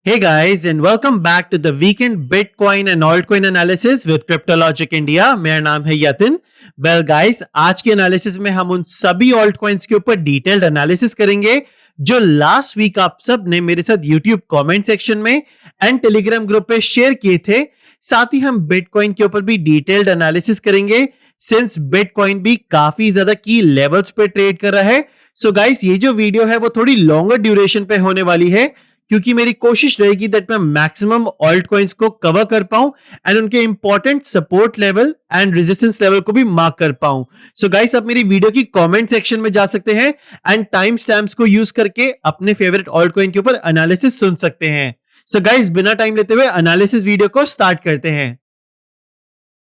Hey guys and welcome back to the weekend Bitcoin and altcoin analysis with Cryptologic India। मेरा नाम है Yatin. Well guys, आज के analysis में हम उन सभी ऑल्ट कॉइन्स के ऊपर डिटेल्ड एनालिसिस करेंगे जो लास्ट वीक आप सब ने मेरे साथ YouTube कमेंट सेक्शन में एंड टेलीग्राम ग्रुप पे शेयर किए थे। साथ ही हम बिटकॉइन के ऊपर भी डिटेल्ड एनालिसिस करेंगे सिंस बिटकॉइन भी काफी ज्यादा की लेवल्स पे ट्रेड कर रहा है। सो गाइस, ये जो वीडियो है वो थोड़ी लॉन्गर ड्यूरेशन पे होने वाली है क्योंकि मेरी कोशिश रहेगी दैट मैं मैक्सिमम ऑल्ट कॉइन्स को कवर कर पाऊं एंड उनके important support level and resistance level को भी मार्क कर पाऊं। सो गाइस, आप मेरी वीडियो की कमेंट सेक्शन में जा सकते हैं एंड टाइम स्टैम्प्स को यूज करके अपने फेवरेट ऑल्ट कॉइन के ऊपर एनालिसिस सुन सकते हैं। सो गाइस, बिना टाइम लेते हुए एनालिसिस वीडियो को स्टार्ट करते हैं।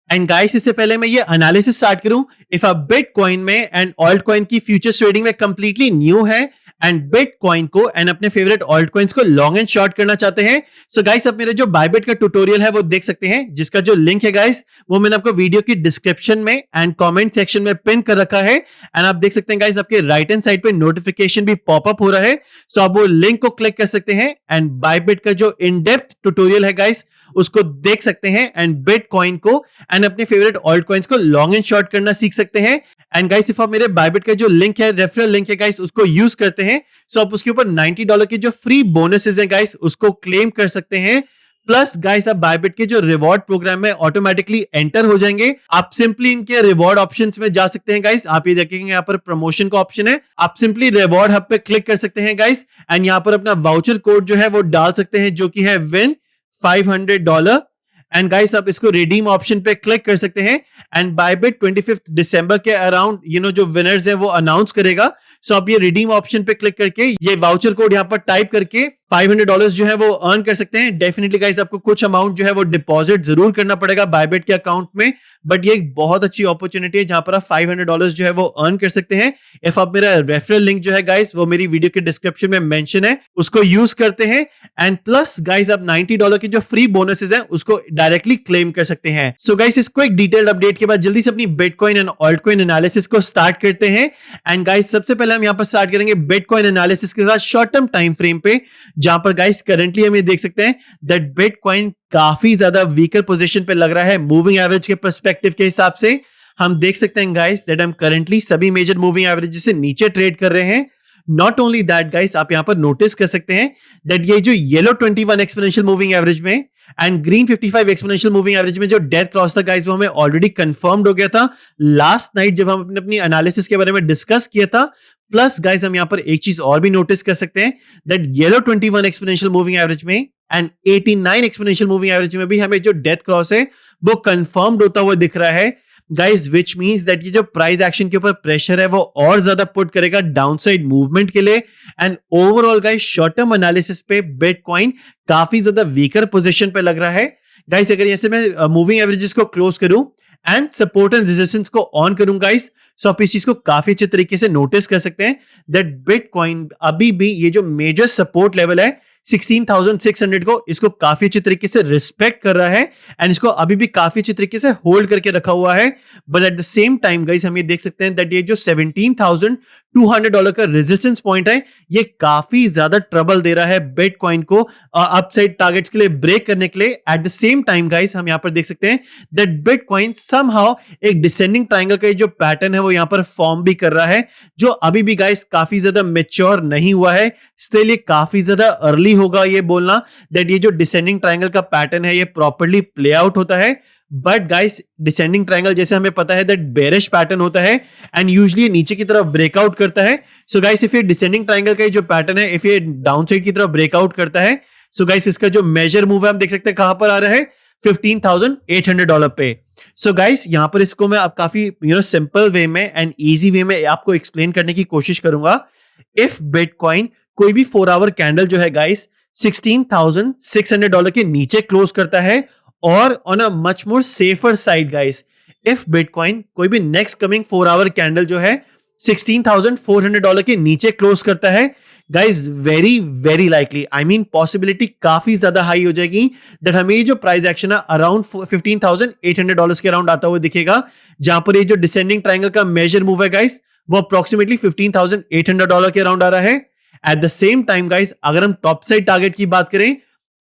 एंड गाइस, इससे पहले मैं ये एनालिसिस स्टार्ट करूं, इफ आप बिटकॉइन में एंड ऑल्ट कॉइन की फ्यूचर्स ट्रेडिंग में कंप्लीटली न्यू है एंड बिटकॉइन को एंड अपने फेवरेट ऑल्ट कॉइन्स को लॉन्ग एंड शॉर्ट करना चाहते हैं, सो गाइस आप मेरे जो बायबिट का ट्यूटोरियल है वो देख सकते हैं, जिसका जो लिंक है गाइस वो मैंने आपको वीडियो की डिस्क्रिप्शन में एंड कमेंट सेक्शन में पिन कर रखा है। एंड आप देख सकते हैं गाइस, आपके राइट हैंड साइड पे नोटिफिकेशन भी पॉपअप हो रहा है, सो आप वो लिंक को क्लिक कर सकते हैं एंड बायबिट का जो इन डेप्थ ट्यूटोरियल है गाइस उसको देख सकते हैं एंड बिटकॉइन को एंड अपने फेवरेट ऑल्ट कॉइन्स को लॉन्ग एंड शॉर्ट करना सीख सकते हैं। एंड गाइस, इफ आप मेरे बायबिट का जो लिंक है, रेफरल लिंक है गाइस, उसको यूज करते हैं सो आप उसके ऊपर $90 के जो फ्री बोनसेस हैं गाइस उसको क्लेम कर सकते हैं। प्लस गाइस, आप बायबिट के जो रिवॉर्ड प्रोग्राम में ऑटोमेटिकली एंटर हो जाएंगे। आप सिंपली इनके रिवॉर्ड ऑप्शंस में जा सकते हैं गाइस, आप ये देखेंगे यहाँ पर प्रमोशन का ऑप्शन है, आप सिंपली रिवॉर्ड हब पे क्लिक कर सकते हैं गाइस एंड यहाँ पर अपना वाउचर कोड जो है वो डाल सकते हैं जो कि है विन $500। एंड गाइस, आप इसको रिडीम ऑप्शन पे क्लिक कर सकते हैं एंड बायबिट 25 दिसंबर के अराउंड जो विनर्स है वो अनाउंस करेगा। सो आप ये रिडीम ऑप्शन पे क्लिक करके ये वाउचर कोड यहाँ पर टाइप करके $500 जो है वो अर्न कर सकते हैं। डेफिनेटली गाइस, आपको कुछ अमाउंट जो है वो डिपॉजिट जरूर करना पड़ेगा बायबिट के अकाउंट में, बट ये एक बहुत अच्छी अपॉर्चुनिटी है जहां पर आप $500 जो है वो अर्न कर सकते हैं। इफ आप मेरा रेफरल लिंक जो है गाइस वो मेरी वीडियो के डिस्क्रिप्शन में मेंशन है, उसको यूज करते हैं एंड प्लस गाइस आप $90 के जो फ्री बोनसेस हैं उसको डायरेक्टली क्लेम कर सकते हैं। सो गाइस, इस क्विक डिटेल्ड अपडेट के बाद जल्दी से अपनी bitcoin and alt coin analysis को स्टार्ट करते हैं। एंड गाइस, सबसे पहले हम यहाँ पर स्टार्ट करेंगे बिटकॉइन एनालिसिस के साथ शॉर्ट टर्म टाइम फ्रेम पे, जहां पर गाइस करंटली हम ये देख सकते हैं दैट बिटकॉइन काफी ज्यादा वीकर पोजीशन पे लग रहा है मूविंग एवरेज के पर्सपेक्टिव के हिसाब से। हम देख सकते हैं गाइस दैट हम करंटली सभी मेजर मूविंग एवरेज से नीचे ट्रेड कर रहे हैं। नॉट ओनली दैट गाइस, आप यहां पर नोटिस कर सकते हैं दैट ये जो येलो 21 एक्सपोनेंशियल मूविंग एवरेज में and green 55 exponential moving average में जो डेथ क्रॉस था गाइस वो हमें ऑलरेडी कंफर्म्ड हो गया था लास्ट नाइट जब हम अपनी एनालिसिस के बारे में डिस्कस किया था। प्लस गाइस, हम यहां पर एक चीज और भी नोटिस कर सकते हैं that yellow 21 exponential moving average में एंड 89 एक्सपोनेंशियल मूविंग एवरेज में भी हमें जो डेथ क्रॉस है वो कंफर्म्ड होता हुआ दिख रहा है गाइस, विच मींस दैट ये जो प्राइस एक्शन के ऊपर प्रेशर है वो और ज्यादा पुट करेगा डाउनसाइड मूवमेंट के लिए। And overall guys, short term analysis पे बिटकॉइन काफी ज्यादा वीकर पोजीशन पे लग रहा है गाइस। अगर ऐसे मैं मूविंग एवरेजेस को क्लोज करूं एंड सपोर्ट एंड रेजिस्टेंस को ऑन करूं गाइस, सो आप इस चीज को काफी अच्छे तरीके से नोटिस कर सकते हैं दैट बिटकॉइन अभी भी ये जो मेजर सपोर्ट लेवल है 16,600 को, इसको काफी अच्छे तरीके से रिस्पेक्ट कर रहा है एंड इसको अभी भी काफी अच्छे तरीके से होल्ड करके रखा हुआ है। But at the same time guys, हम ये देख सकते हैं दैट ये जो $17,200 का रेजिस्टेंस पॉइंट है ये काफी ज्यादा ट्रबल दे रहा है बिटकॉइन को अपसाइड टारगेट्स के लिए ब्रेक करने के लिए। Eight the same time guys, हम यहां पर देख सकते हैं दैट बिटकॉइन समहाउ एक डिसेंडिंग ट्रायंगल का जो पैटर्न है वो यहां पर फॉर्म भी कर रहा है, जो अभी भी गाइस काफी ज्यादा मैच्योर नहीं हुआ है। स्टिल ये काफी ज्यादा अर्ली होगा ये बोलना दैट ये जो डिसेंडिंग ट्रायंगल का पैटर्न है ये प्रॉपर्ली प्ले आउट होता है। बट गाइस, डिसेंडिंग ट्रायंगल जैसे हमें पता है दैट बेरिश पैटर्न होता है एंड यूजुअली नीचे की तरफ ब्रेकआउट करता है। सो गाइस, इफ ये डिसेंडिंग ट्रायंगल का जो पैटर्न है इफ ये डाउनसाइड की तरफ ब्रेकआउट करता है, सो गाइस इसका जो मेजर मूव है हम देख सकते हैं कहां पर आ रहा है $15,800 पे। सो गाइस, यहां पर इसको मैं आप काफी सिंपल वे में एंड इजी वे में आपको एक्सप्लेन करने की कोशिश करूंगा। इफ बिटकॉइन कोई भी 4 आवर कैंडल जो है गाइस $16,600 के नीचे क्लोज करता है और on a much more safer side guys, if bitcoin कोई भी नेक्स्ट कमिंग 4 आवर कैंडल जो है $16,400 के नीचे क्लोज करता है guys, very very likely, I mean possibility काफी ज्यादा हाई हो जाएगी दैट हमें ये जो प्राइस एक्शन है अराउंड $15,800 के अराउंड आता हुआ दिखेगा, जहां पर ये जो डिसेंडिंग ट्रायंगल का मेजर मूव है गाइस वो अप्रोक्सीमेटली $15,800 के अराउंड आ रहा है। Eight the same time guys, अगर हम टॉप साइड टारगेट की बात करें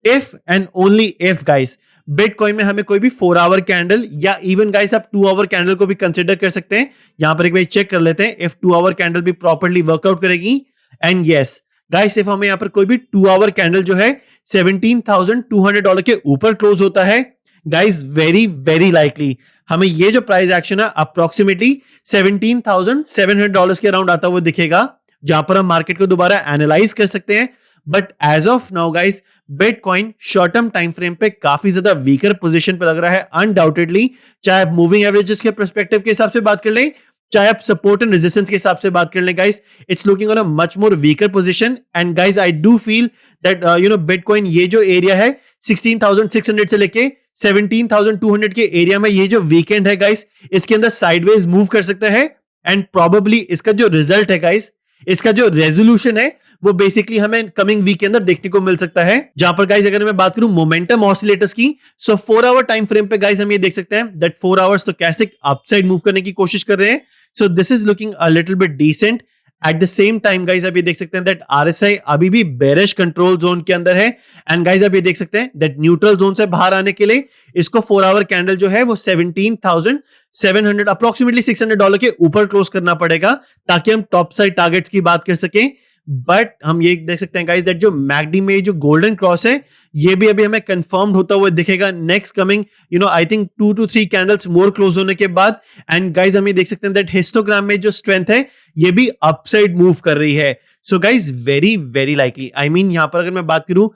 if and only if guys bitcoin में हमें कोई भी 4 आवर कैंडल या इवन गाइस आप 2 आवर कैंडल को भी कंसिडर कर सकते हैं। यहां पर एक बार चेक कर लेते हैं इफ 2 आवर कैंडल भी प्रॉपर्ली वर्कआउट करेगी। एंड यस गाइस, इफ हमें यहां पर कोई भी 2 आवर कैंडल जो है $17,200 के ऊपर क्लोज होता है गाइस, वेरी वेरी लाइकली हमें ये जो प्राइस एक्शन है अप्रोक्सीमेटली $17,700 के अराउंड आता हुआ दिखेगा, जहां पर हम मार्केट को दोबारा एनालाइज कर सकते हैं। But as of now guys bitcoin short term time frame पे काफी ज्यादा वीकर पोजीशन पे लग रहा है अनडाउटेडली, चाहे आप मूविंग एवरेजेस के पर्सपेक्टिव के हिसाब से बात कर लें, चाहे आप सपोर्ट एंड रेजिस्टेंस के हिसाब से बात कर लें guys, it's looking on a much more weaker position. And guys I do feel that bitcoin ये जो एरिया है 16,600 से लेके 17,200 के एरिया में, ये जो वीकेंड है गाइस, इसके अंदर साइडवेज मूव कर सकता है। एंड प्रोबेबली इसका जो रिजल्ट है गाइस, इसका जो रेजोल्यूशन है वो बेसिकली हमें कमिंग वीक के अंदर देखने को मिल सकता है। जहां पर गाइस अगर मैं बात करूं मोमेंटम ऑसिलेटर्स की, सो 4 आवर टाइम फ्रेम पे गाइस हम ये देख सकते हैं दैट 4 आवर्स तो कैसे अपसाइड मूव करने की कोशिश कर रहे हैं। So this is looking a little bit decent. At the same time guys आप ये देख सकते हैं दैट आरएसआई अभी भी बेरिश कंट्रोल जोन के अंदर है। एंड गाइस आप ये देख सकते हैं दैट न्यूट्रल जोन से बाहर आने के लिए इसको 4 आवर कैंडल जो है वो 17,700 अप्रोक्सीमेटली $600 के ऊपर क्लोज करना पड़ेगा ताकि हम टॉप साइड टारगेट्स की बात कर सकें। बट हम ये देख सकते हैं गाइस दैट जो मैकडी में जो गोल्डन क्रॉस है ये भी अभी हमें कंफर्म्ड होता हुआ दिखेगा next coming I think 2 to 3 candles more close होने के बाद। एंड गाइस हम ये देख सकते हैं दैट हिस्टोग्राम में जो स्ट्रेंथ है ये भी अपसाइड मूव कर रही है। So guys very very likely I mean यहां पर अगर मैं बात करूं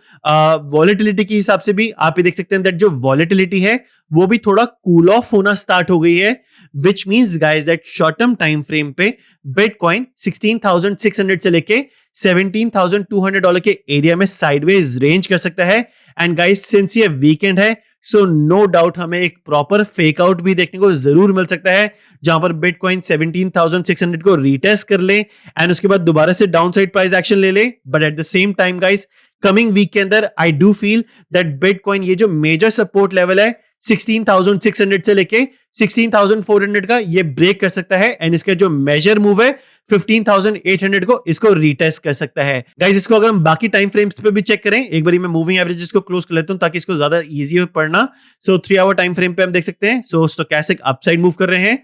वॉलेटिलिटी के हिसाब से भी आप ये देख सकते हैं दैट जो वॉलेटिलिटी है वो भी थोड़ा कूल ऑफ होना स्टार्ट हो गई है, which means guys that short term time frame पे बिटकॉइन 16,600 से लेके $17,200 के एरिया में साइडवेज रेंज कर सकता है। एंड गाइस सिंस ये वीकेंड है सो नो डाउट हमें एक प्रॉपर फेक आउट भी देखने को जरूर मिल सकता है, जहां पर बिटकॉइन 17,600 को रीटेस्ट कर ले एंड उसके बाद दोबारा से डाउनसाइड प्राइस एक्शन ले ले। But at the same time guys coming week के अंदर I do feel that bitcoin ये जो मेजर सपोर्ट लेवल है 16,600 से लेके 16,400 का ये ब्रेक कर सकता है। एंड इसका जो मेजर मूव है 15,800 को इसको रीटेस्ट कर सकता है। गाइस इसको अगर हम बाकी टाइम फ्रेम्स पे भी चेक करें, एक बार मैं मूविंग एवरेजेस को क्लोज कर लेता हूं ताकि इसको ज्यादा इजी हो पढ़ना। सो 3 आवर टाइम फ्रेम पे हम देख सकते हैं सो स्टोचैस्टिक अपसाइड मूव कर रहे हैं।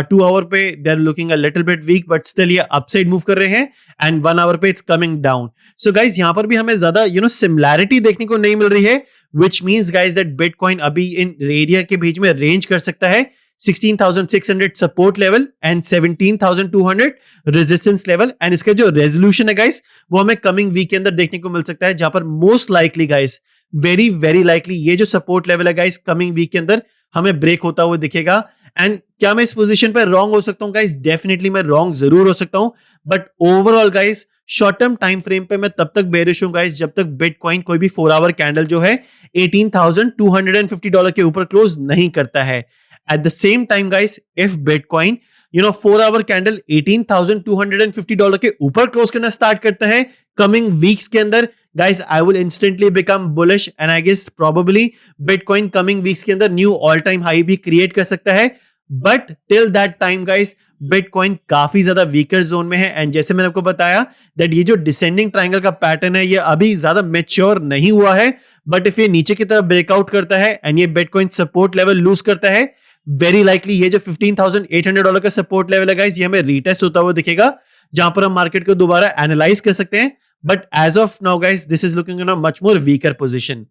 2 आवर पे they are looking a little bit weak but still ये अपसाइड मूव कर रहे हैं। एंड 1 आवर पे it's coming down. So guys यहां पर भी हमें ज्यादा सिमिलैरिटी देखने को नहीं मिल रही है, which means guys that Bitcoin अभी इन एरिया के बीच में रेंज कर सकता है 16,600 support level and 17,200 resistance level. And इसका जो रेजोल्यूशन है गाइस वो हमें कमिंग वीक के अंदर देखने को मिल सकता है, जहां पर most likely guys very very likely ये जो सपोर्ट लेवल है गाइस कमिंग वीक के अंदर हमें ब्रेक होता हुआ दिखेगा। एंड क्या मैं इस पोजीशन पर रॉन्ग हो सकता हूं गाइस? डेफिनेटली मैं रॉन्ग जरूर हो सकता हूं, but overall guys short term time frame पे मैं तब तक बेरिश हूं गाइस जब तक बिटकॉइन कोई भी 4 आवर कैंडल जो है $18,250 के ऊपर क्लोज नहीं करता है। Eight the same time guys if bitcoin 4 our candle $18,250 के ऊपर क्लोज करना स्टार्ट करता है कमिंग वीक्स के अंदर, guys I will instantly become bullish and I guess probably Bitcoin coming weeks के अंदर न्यू ऑल टाइम हाई भी क्रिएट कर सकता है। But till that time guys bitcoin काफी ज्यादा वीकर जोन में है। एंड जैसे मैंने आपको बताया दैट ये जो डिसेंडिंग ट्रायंगल का पैटर्न है ये अभी ज्यादा मैच्योर नहीं हुआ है, बट इफ ये नीचे की तरफ ब्रेकआउट करता है एंड ये बिटकॉइन सपोर्ट लेवल लूज करता है, वेरी लाइकली ये जो $15,800 का सपोर्ट लेवल है गाइस ये हमें रीटेस्ट होता हुआ दिखेगा, जहां पर हम मार्केट को दोबारा एनालाइज कर सकते हैं। But as of now guys this is looking in a much more weaker position.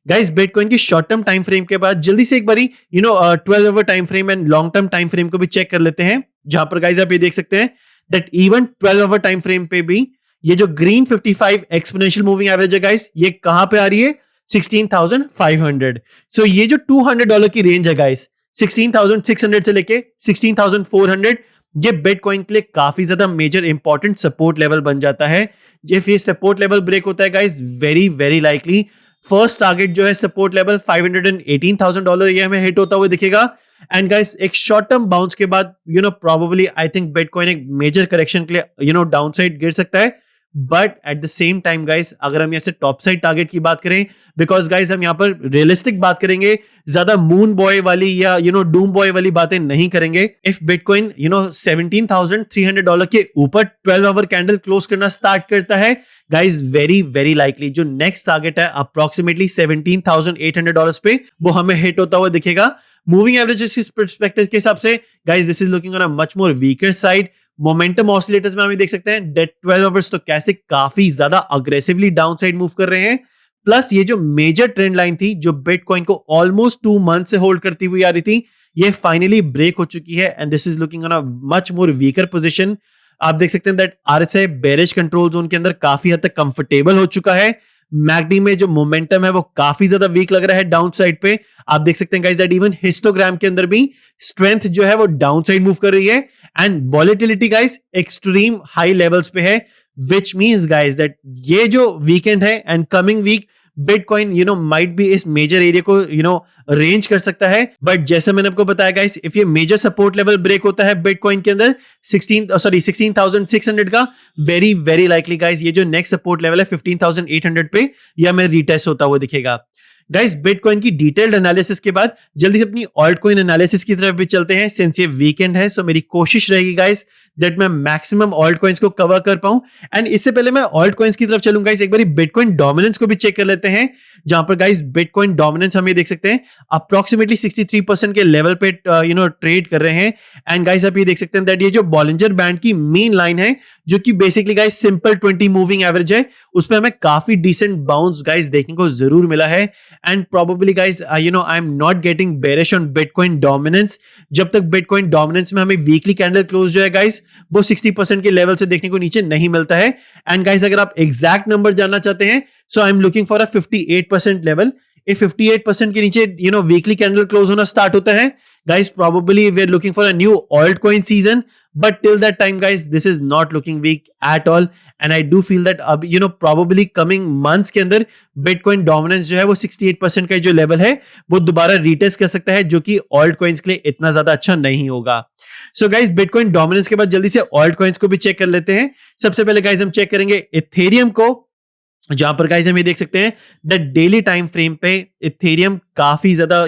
Guys bitcoin की शॉर्ट टर्म टाइम फ्रेम के बाद जल्दी से एक बारी 12 hour time frame and long term time frame को भी चेक कर लेते हैं, जहां पर गाइस आप ये देख सकते हैं that even 12 hour time frame पे भी ये जो ग्रीन 55 एक्सपोनेंशियल मूविंग एवरेज है गाइस ये कहां पे आ रही है 16,500। सो ये जो $200 की रेंज है गाइस 16,600 से लेके 16,400 ये बिटकॉइन के लिए काफी ज्यादा मेजर इंपॉर्टेंट सपोर्ट लेवल बन जाता है। इफ ये सपोर्ट लेवल ब्रेक होता है guys very very likely first target जो है सपोर्ट लेवल $518,000 ये हमें हिट होता हुआ दिखेगा। एंड गाइस एक शॉर्ट टर्म बाउंस के बाद प्रोबेबली आई थिंक बिटकॉइन एक मेजर करेक्शन के लिए डाउनसाइड गिर सकता है, but at the same time guys अगर हम यहाँ से टॉप साइड टारगेट की बात करें, बिकॉज गाइस हम यहाँ पर रियलिस्टिक बात करेंगे, ज्यादा मून बॉय वाली या डूम बॉय वाली बातें नहीं करेंगे। इफ बिटकॉइन $17,300 के ऊपर 12 आवर कैंडल क्लोज करना स्टार्ट करता है गाइस, वेरी वेरी लाइकली जो नेक्स्ट टारगेट है अप्रोक्सीमेटली $17,800 पे, वो हमें हिट होता हुआ दिखेगा। मूविंग एवरेज परस्पेक्टिव के हिसाब से guys this is looking on a much more weaker side. Momentum oscillators में हम देख सकते हैं डेट 12 आवर्स तो कैसे काफी ज्यादा अग्रेसिवली डाउन साइड मूव कर रहे हैं। प्लस ये जो मेजर ट्रेंड लाइन थी जो बिटकॉइन को ऑलमोस्ट 2 मंथ से होल्ड करती हुई आ रही थी, ये फाइनली ब्रेक हो चुकी है and this is looking on a much more weaker position. आप देख सकते हैं that RSI bearish control zone के अंदर काफी हद तक कंफर्टेबल हो चुका है। मैकडी में जो मोमेंटम है वो काफी ज्यादा वीक लग रहा है डाउन साइड पे। आप देख सकते हैं गाइस दैट इवन हिस्टोग्राम के अंदर भी स्ट्रेंथ जो है वो डाउन साइड मूव कर रही है and volatility guys extreme high levels पे है, विच मींस गाइस दैट ये जो वीकेंड है and coming week bitcoin might भी इस मेजर एरिया को रेंज कर सकता है। बट जैसे मैंने आपको बताया गाइस, इफ ये मेजर सपोर्ट लेवल ब्रेक होता है बिटकॉइन के अंदर 16,600 का, वेरी वेरी लाइकली गाइस ये जो नेक्स्ट सपोर्ट लेवल है 15,800 पे, या मैं रीटेस्ट होता हुआ दिखेगा। गाइस बिटकॉइन की डिटेल्ड एनालिसिस के बाद जल्दी से अपनी ऑल्ट कॉइन एनालिसिस की तरफ भी चलते हैं। सिंस ये वीकेंड है सो मेरी कोशिश रहेगी गाइस दैट मैं मैक्सिमम ऑल्ट कॉइन्स को कवर कर पाऊं। एंड इससे पहले मैं ऑल्ट कॉइन्स की तरफ चलूंगा, एक बार बिटकॉइन डोमिनेंस को भी चेक कर लेते हैं, जहां पर गाइस बिटकॉइन डोमिनेंस हम ये देख सकते हैं अप्रोक्सीमेटली 63% के लेवल पे ट्रेड कर रहे हैं। एंड गाइस आप ये देख सकते हैं दैट ये जो बॉलिंजर बैंड की मेन लाइन है जो कि basically guys simple 20 moving average है, उसमें हमें काफी डिसेंट बाउंस गाइस देखने को जरूर मिला है। And probably guys I am not getting bearish on bitcoin dominance जब तक बिटकॉइन डोमिनेंस में हमें वीकली कैंडल क्लोज जो है गाइस वो 60% के लेवल से देखने को नीचे नहीं मिलता है। एंड गाइस अगर आप एग्जैक्ट नंबर जानना चाहते हैं so I am looking for a 58% level. If 58% के नीचे वीकली कैंडल क्लोज होना स्टार्ट होता है guys, probably we're looking for a new altcoin season, but till that time guys this is not looking weak at all and I do feel that अब probably coming months के अंदर bitcoin dominance जो है वो 68% का जो level है वो दोबारा रीटेस्ट कर सकता है, जो कि ऑल्ट कॉइन्स के लिए इतना ज्यादा अच्छा नहीं होगा। सो गाइस बिटकॉइन डोमिनेंस के बाद जल्दी से ऑल्ट कॉइन्स को भी चेक कर लेते हैं। सबसे पहले गाइस हम चेक करेंगे इथेरियम को, जहां पर गाइस हम ये देख सकते हैं दैट डेली टाइम फ्रेम पे इथेरियम काफी ज्यादा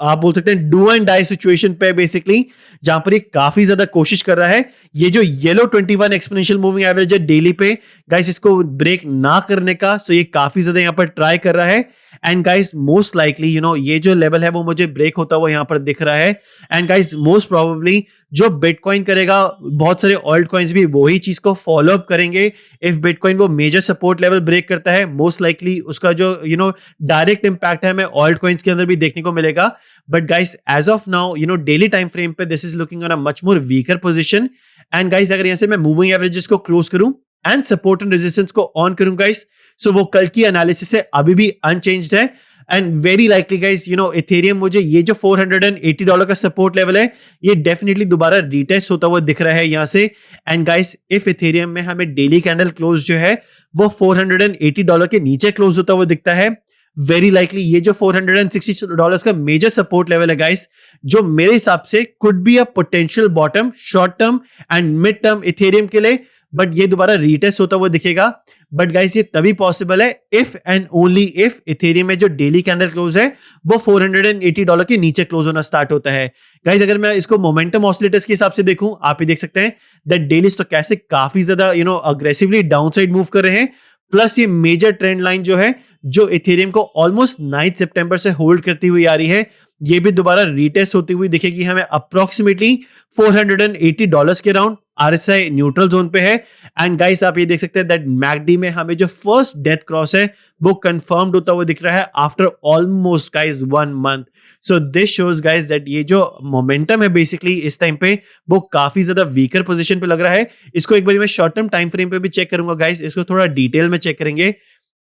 आप बोल सकते हैं डू एंड डाई सिचुएशन पे बेसिकली, जहां पर ये काफी ज्यादा कोशिश कर रहा है। ये जो येलो 21 एक्सपोनेंशियल मूविंग एवरेज है डेली पे गाइस इसको ब्रेक ना करने का, सो ये काफी ज्यादा यहां पर ट्राई कर रहा है। एंड गाइस मोस्ट लाइकली ये जो लेवल है वो मुझे ब्रेक होता हुआ यहां पर दिख रहा है। एंड गाइस मोस्ट प्रोबेबली जो बिटकॉइन करेगा बहुत सारे ऑल्ट कॉइन्स भी वही चीज को फॉलो अप करेंगे। इफ बिटकॉइन वो मेजर सपोर्ट लेवल ब्रेक करता है मोस्ट लाइकली उसका जो डायरेक्ट इंपैक्ट है हमें ऑल्ट कॉइन्स के अंदर भी देखने को मिलेगा। But guys as of now daily time frame पे this is looking on a much more weaker position. And guys अगर यहां से मैं मूविंग एवरेजेस को क्लोज करूं एंड सपोर्ट एंड रेजिस्टेंस को ऑन करूं गाइस, सो वो कल की एनालिसिस से अभी भी अनचेंज्ड है। And very likely guys Ethereum मुझे ये जो $480 का सपोर्ट लेवल है ये डेफिनेटली दोबारा रीटेस्ट होता हुआ दिख रहा है यहां से। एंड गाइस इफ इथेरियम में हमें डेली कैंडल क्लोज जो है वो $480 के नीचे क्लोज होता हुआ दिखता है, वेरी लाइकली ये जो $460 का मेजर सपोर्ट लेवल है गाइस, जो मेरे हिसाब से could be a potential bottom short term and mid term Ethereum के लिए, बट ये दोबारा रीटेस्ट होता हुआ दिखेगा। बट गाइस ये तभी पॉसिबल है if and only if Ethereum में जो डेली कैंडल क्लोज है वो $480 के नीचे क्लोज होना स्टार्ट होता है। गाइस अगर मैं इसको मोमेंटम ऑसिलेटर्स के हिसाब से देखूं, आप ये देख सकते हैं दैट डेली तो कैसे काफी ज्यादा अग्रेसिवली डाउनसाइड मूव कर रहे हैं। प्लस ये मेजर ट्रेंड लाइन जो है जो इथेरियम को ऑलमोस्ट 9 सितंबर से होल्ड करती हुई आ रही है, ये भी दोबारा रीटेस्ट होती हुई दिखेगी हमें अप्रोक्सीमेटली $480 के राउंड। आरएसआई न्यूट्रल जोन पे है। एंड गाइस आप ये देख सकते हैं दैट मैकडी में हमें जो फर्स्ट डेथ क्रॉस है वो कंफर्म्ड होता हुआ दिख रहा है after almost guys 1 month. So this shows guys that ये जो मोमेंटम है बेसिकली इस टाइम पे वो काफी ज्यादा वीकर पोजीशन पे लग रहा है। इसको एक बार मैं शॉर्ट टर्म टाइम फ्रेम पे भी चेक करूंगा गाइस, इसको थोड़ा डिटेल में चेक करेंगे।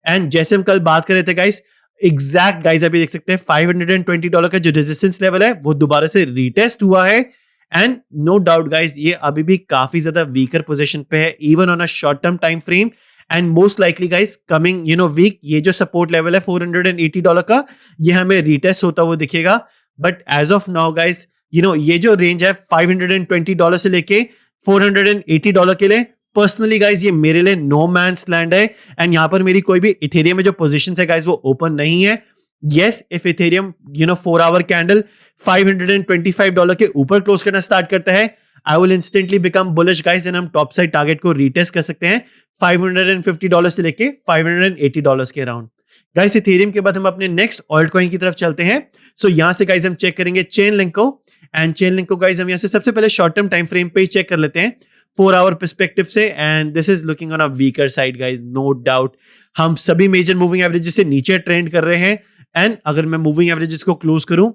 एंड जैसे हम कल बात कर रहे थे गाइस एग्जैक्ट गाइस अभी देख सकते हैं $520 का जो रेजिस्टेंस लेवल है वो दोबारा से रीटेस्ट हुआ है। एंड नो डाउट गाइस ये अभी भी काफी ज्यादा वीकर पोजीशन पे है even on a short term time frame. And most likely guys coming week ये जो सपोर्ट लेवल है $480 का ये हमें रीटेस्ट होता हुआ दिखेगा। But as of now guys ये जो रेंज है $520 से लेके $480 के लिए पर्सनली गाइज ये मेरे लिए नो मैन्स लैंड है एंड यहाँ पर मेरी कोई भी इथेरियम में जो पोजीशन है गाइज वो ओपन नहीं है. Yes, if Ethereum 4 our candle $525 के ऊपर क्लोज करना स्टार्ट करता है, I will instantly become bullish guys and हम टॉप साइड टारगेट को रीटेस्ट कर सकते हैं $550 से लेके $580 के अराउंड. गाइस इथेरियम के बाद हम अपने नेक्स्ट ऑल्ट कॉइन की तरफ चलते हैं. सो यहां से गाइस हम चेक करेंगे चेन लिंक को एंड चेन लिंक को गाइस हम यहां से सबसे पहले शॉर्ट टर्म टाइम फ्रेम पे ही चेक कर लेते हैं 4 आवर पर्सपेक्टिव से and this is looking on a weaker side guys, no doubt. हम सभी मेजर मूविंग एवरेजेस से नीचे ट्रेंड कर रहे हैं एंड अगर मैं मूविंग एवरेजेस को क्लोज करूं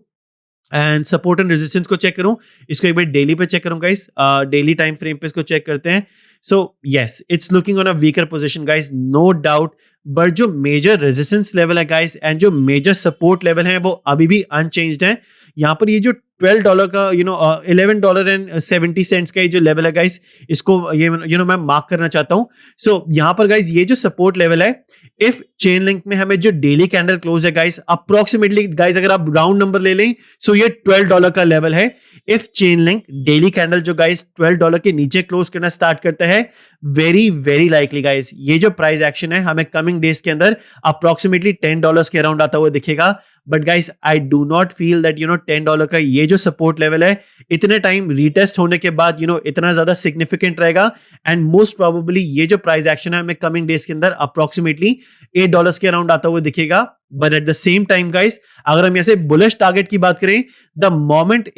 एंड सपोर्ट एंड रेजिस्टेंस को चेक करूं, इसको एक बार डेली पे चेक करूं गाइस, डेली टाइम फ्रेम पे इसको चेक करते हैं. So yes, it's looking on a weaker position guys, no doubt. But जो मेजर रेजिस्टेंस लेवल है गाइस एंड जो मेजर सपोर्ट लेवल है वो अभी भी अनचेंज्ड है. यहाँ पर ये जो $12 का $11.70 का ये जो लेवल है गाइस, इसको ये मैं मार्क करना चाहता हूँ. सो यहाँ पर गाइस ये जो सपोर्ट लेवल है, इफ चेन लिंक में हमें जो डेली कैंडल क्लोज है गाइस, अप्रोक्सीमेटली गाइस अगर आप राउंड नंबर ले लें, सो ये $12 का लेवल है. If chain link daily candle जो गाइस $12 के नीचे क्लोज करना स्टार्ट करता है, वेरी वेरी लाइकली गाइस ये जो प्राइस एक्शन है हमें कमिंग डेज के अंदर अप्रोक्सीमेटली $10 के अराउंड आता हुआ दिखेगा. But guys I do not feel that $10 का ये जो सपोर्ट लेवल है इतने टाइम रीटेस्ट होने के बाद इतना ज्यादा सिग्निफिकेंट रहेगा एंड मोस्ट प्रोबेबली ये जो प्राइस एक्शन है हमें कमिंग डेज के अंदर अप्रोक्सीमेटली $8 के अराउंड आता हुआ दिखेगा. But at the same time guys अगर हम ऐसे बुलिश टारगेट की बात करें, द मोमेंट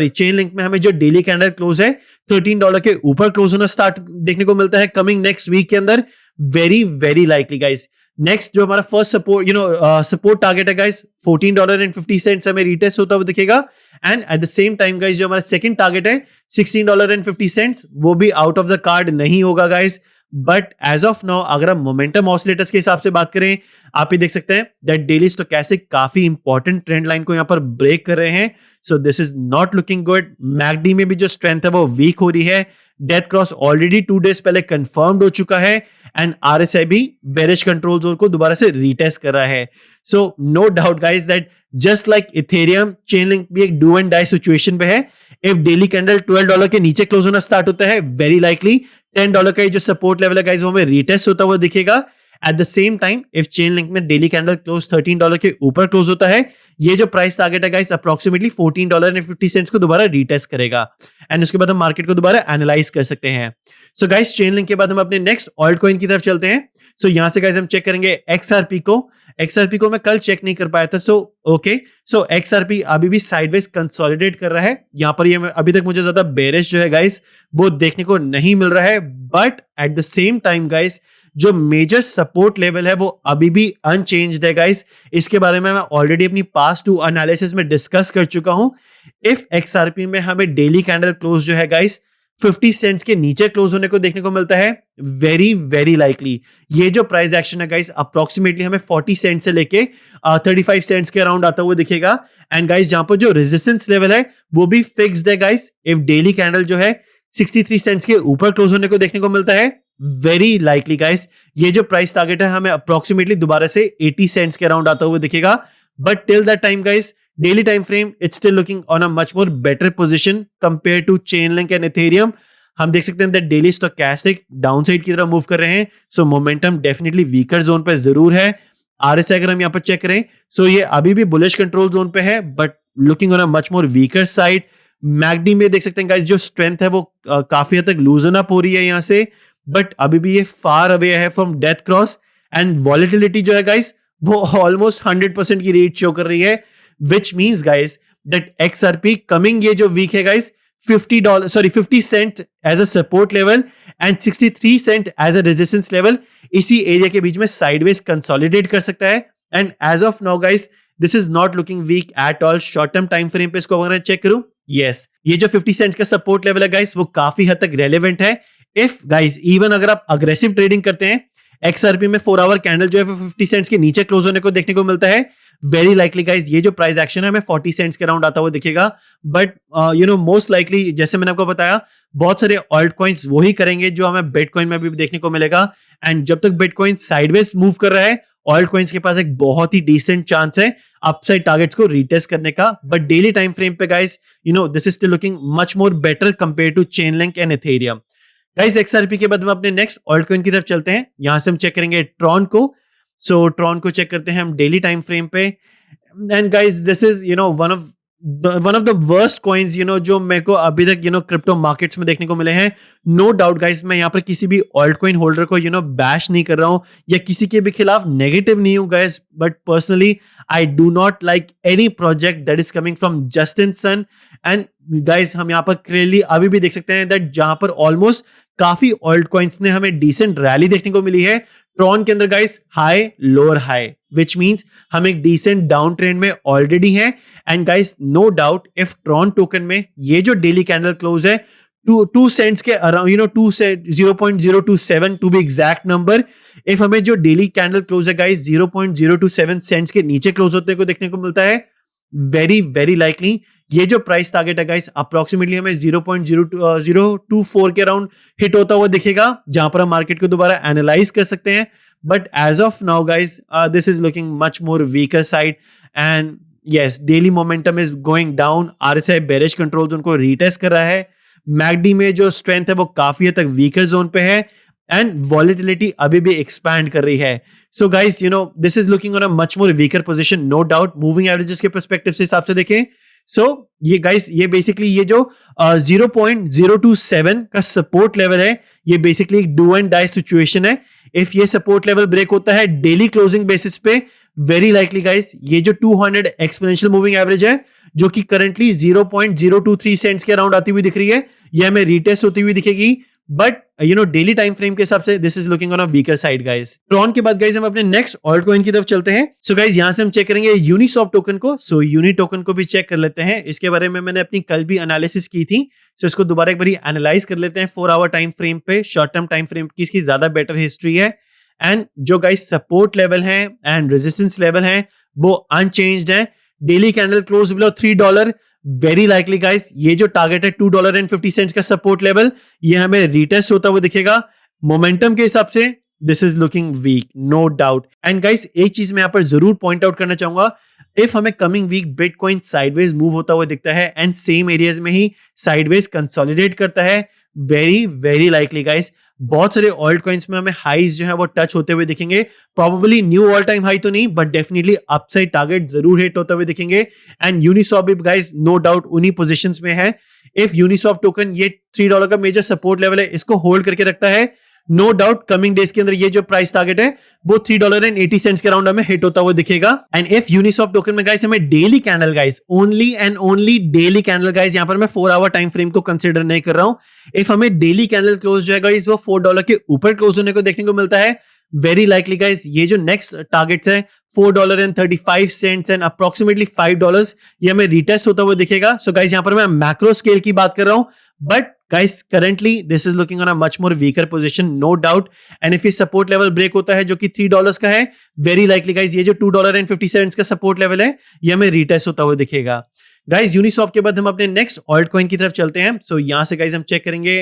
चेन लिंक में हमें जो डेली कैंडल क्लोज है $13 के ऊपर क्लोज होना स्टार्ट देखने को मिलता है कमिंग नेक्स्ट वीक के अंदर, very very likely guys. Next जो हमारा फर्स्ट सपोर्ट टारगेट है गाइस $14.50 हमें रीटेस्ट होता हुआ दिखेगा and eight the same time guys जो हमारा सेकंड टारगेट है $16.50 वो भी आउट ऑफ द कार्ड नहीं होगा guys. But as of now अगर हम मोमेंटम ऑसिलेटर्स के हिसाब से बात करें, आप ये देख सकते हैं दैट डेली स्टोचैस्टिक काफी इंपॉर्टेंट ट्रेंड लाइन को यहाँ पर ब्रेक कर रहे हैं. So this is not looking good. McD में भी जो स्ट्रेंथ है वो वीक हो रही है. डेथ क्रॉस ऑलरेडी 2 डेज पहले कंफर्म्ड हो चुका है एंड आरएसआई भी बेरिश कंट्रोल जोन को दोबारा से रीटेस्ट कर रहा है. So no doubt guys that just like Ethereum, Chainlink भी एक डू एंड डाई सिचुएशन पे है. इफ डेली कैंडल $12 के नीचे क्लोज होना स्टार्ट होता है, वेरी लाइकली $10 का ये जो सपोर्ट लेवल है गाइस वो हमें रीटेस्ट होता हुआ दिखेगा. At the same time if chain link में डेली कैंडल क्लोज $13 के ऊपर क्लोज होता है, ये जो प्राइस टारगेट है गाइस अप्रोक्सीमेटली $14.50 को दोबारा रीटेस्ट करेगा एंड उसके बाद हम मार्केट को दोबारा एनालाइज कर सकते हैं. सो गाइस चेन लिंक के बाद हम अपने नेक्स्ट ऑल्ट कॉइन की तरफ चलते हैं. सो यहां से गाइस हम चेक करेंगे XRP को मैं कल चेक नहीं कर पाया था. सो XRP अभी भी साइडवेज कंसोलिडेट कर रहा है. यहां पर ये अभी तक मुझे ज्यादा बेरिश जो है गाइस वो देखने को नहीं मिल रहा है. But at the same time guys जो मेजर सपोर्ट लेवल है वो अभी भी अनचेंज्ड है गाइस. इसके बारे में मैं ऑलरेडी अपनी पास्ट 2 एनालिसिस में डिस्कस कर चुका हूं. इफ XRP में हमें डेली कैंडल क्लोज जो है गाइस 50 सेंट्स के नीचे क्लोज होने को देखने को मिलता है, वेरी वेरी लाइकली ये जो प्राइस एक्शन है गाइस अप्रोक्सीमेटली हमें 40 सेंट से लेके 35 सेंट्स के अराउंड आता हुआ दिखेगा. एंड गाइस जहां पर जो रेजिस्टेंस लेवल है वो भी फिक्स्ड है गाइस. इफ डेली कैंडल जो है 63 सेंट्स के ऊपर क्लोज होने को देखने को मिलता है, वेरी लाइकली गाइस ये जो प्राइस टारगेट है हमें अप्रोक्सीमेटली दोबारा से 80 सेंट्स के अराउंड आता हुआ दिखेगा. But till that time guys daily time frame it's still looking on a much more better position compared to Chainlink and Ethereum. हम देख सकते हैं that daily stochastic downside की तरफ मूव कर रहे हैं. So momentum definitely weaker zone पे जरूर है. RSI अगर हम यहाँ पर चेक करें, so ये अभी भी bullish control zone पे है but looking on a much more weaker side. MACD में देख सकते हैं guys जो strength है वो काफी हद तक loosen up हो रही है यहाँ से, but अभी भी ये far away है from death cross and volatility जो है guys वो almost 100% की रेट शो कर रही है. Which means guys that XRP coming ये जो week है guys $50 cent as a support level and 63 cent as a resistance level इसी एरिया के बीच में sideways consolidate कर सकता है. And as of now guys this is not looking weak at all. short term time frame पे इसको अगर check करूं, yes ये जो 50 cent का support level है guys वो काफी हद तक relevant है. If guys even अगर आप aggressive trading करते हैं, XRP में 4 आवर कैंडल जो है 50 सेंट्स के नीचे क्लोज होने को देखने को मिलता है, वेरी लाइकली गाइस ये जो प्राइस एक्शन है हमें 40 सेंट्स के अराउंड आता हुआ दिखेगा. बट मोस्ट लाइकली जैसे मैंने आपको बताया बहुत सारे ऑल्ट कॉइन्स वही करेंगे जो हमें बिटकॉइन में भी देखने को मिलेगा. एंड जब तक बिटकॉइन साइडवेज मूव कर रहा है, ऑल्ट कॉइन्स के पास एक बहुत ही डिसेंट चांस है अपसाइड टारगेट्स को रीटेस्ट करने का. बट डेली टाइम फ्रेम पे guys this is still looking much more better compare to Chainlink and Ethereum. Guys XRP के बाद हम अपने नेक्स्ट ऑल्ट कॉइन की तरफ चलते हैं। यहां से हम चेक करेंगे ट्रॉन को। सो ट्रॉन को चेक करते हैं हम डेली टाइम फ्रेम पे। And guys this is one of the worst coins जो मेरे को अभी तक क्रिप्टो मार्केट्स में देखने को मिले हैं। नो डाउट गाइस, मैं यहाँ पर किसी भी ऑल्ट कॉइन होल्डर को बैश नहीं कर रहा हूँ या किसी के भी खिलाफ नेगेटिव नहीं हूँ guys, but personally I do not like any project that is coming from Justin Sun. And guys हम यहाँ पर क्लियरली अभी भी देख सकते हैं दैट जहां पर ऑलमोस्ट काफी ऑल्ट कॉइन्स ने हमें डिसेंट रैली देखने को मिली है, ट्रॉन के अंदर guys high lower high, which means हम एक डिसेंट डाउन ट्रेंड में ऑलरेडी है। And guys no doubt if Tron token में ये जो डेली कैंडल क्लोज है 2 सेंट्स के around 0.027 to be exact number, if हमें जो डेली कैंडल क्लोज है गाइस 0.027 सेंट्स के नीचे क्लोज होते को देखने को मिलता है, वेरी वेरी लाइकली ये जो प्राइस टारगेट है गाइस अप्रोक्सीमेटली हमें 0.024 के अराउंड हिट होता हुआ दिखेगा, जहां पर हम मार्केट को दोबारा एनालाइज कर सकते हैं। But as of now guys this is looking much more weaker side and yes daily momentum is going down. RSI bearish controls उनको रीटेस्ट कर रहा है। मैकडी में जो स्ट्रेंथ है वो काफी हद तक वीकर जोन पे है एंड वॉलेटिलिटी अभी भी एक्सपैंड कर रही है। So guys this is looking on a much more weaker position, no doubt. Moving averages के पर्सपेक्टिव से हिसाब से देखें ये गाइस ये बेसिकली ये जो 0.027 का सपोर्ट लेवल है, ये बेसिकली एक डू एंड डाई सिचुएशन है। इफ ये सपोर्ट लेवल ब्रेक होता है डेली क्लोजिंग बेसिस पे, वेरी लाइकली गाइस ये जो 200 एक्सपोनेंशियल मूविंग एवरेज है जो कि करंटली 0.023 सेंट्स के अराउंड आती हुई दिख रही है, ये हमें रीटेस्ट होती हुई दिखेगी। बट डेली टाइम फ्रेम के हिसाब से this is looking on a weaker side guys. Tron के बाद गाइस हम अपने नेक्स्ट ऑल्ट कॉइन की तरफ चलते हैं। सो गाइस यहां से हम चेक करेंगे यूनिसॉफ्ट टोकन को। सो यूनि टोकन को भी चेक कर लेते हैं, इसके बारे में मैंने अपनी कल भी एनालिसिस की थी। सो इसको दोबारा एक बार एनालाइज कर लेते हैं 4 आवर टाइम फ्रेम पे, शॉर्ट टर्म टाइम फ्रेम की इसकी ज्यादा बेटर हिस्ट्री है। एंड जो गाइस सपोर्ट लेवल है एंड रेजिस्टेंस लेवल है वो अनचेंज्ड है। Daily candle close below $3, very likely guys ये जो टारगेट है $2.50 का सपोर्ट लेवल, ये हमें रीटेस्ट होता हुआ दिखेगा। मोमेंटम के हिसाब से this is looking weak, no doubt. And guys एक चीज मैं यहां पर जरूर पॉइंट आउट करना चाहूंगा, इफ हमें coming week Bitcoin sideways move होता हुआ दिखता है एंड सेम एरियाज में ही साइडवेज कंसोलिडेट करता है, वेरी वेरी लाइकली गाइस बहुत सारे ऑल्ट कॉइन्स में हमें हाईज जो है वो टच होते हुए दिखेंगे। Probably new all time high तो नहीं, बट डेफिनेटली अपसाइड टारगेट जरूर हिट होते हुए दिखेंगे। एंड यूनिसॉफ्ट भी गाइस नो डाउट उन्हीं पोजीशंस में है। इफ यूनिसॉफ्ट टोकन ये $3 का मेजर सपोर्ट लेवल है, इसको होल्ड करके रखता है, नो डाउट कमिंग डेज के अंदर ये जो प्राइस टारगेट है वो $3.80 के अराउंड हमें हिट होता हुआ दिखेगा। एंड इफ यूनिसॉफ्ट टोकन में गाइस हमें daily candle guys, only and only daily candle guys, यहां पर मैं 4 आवर टाइम फ्रेम को कंसीडर नहीं कर रहा हूं, इफ हमें डेली कैंडल क्लोज जो है गाइस वो $4 के ऊपर क्लोज होने को देखने को मिलता है, वेरी लाइकली गाइस ये जो नेक्स्ट टारगेट्स है $4.35 एंड अप्रोक्सीमेटली $5, ये हमें रिटेस्ट होता हुआ दिखेगा। सो गाइस यहां पर मैं मैक्रो स्केल की बात कर रहा हूं, but guys currently this is looking on a much more weaker position, no doubt। and if ये support level break होता है जो कि $3 का है, very likely guys ये जो $2.50 का support level है ये हमें retest होता हुआ दिखेगा। guys यूनिसॉफ्ट के बाद हम अपने next ऑल्ट कॉइन की तरफ चलते हैं। so यहां से guys हम चेक करेंगे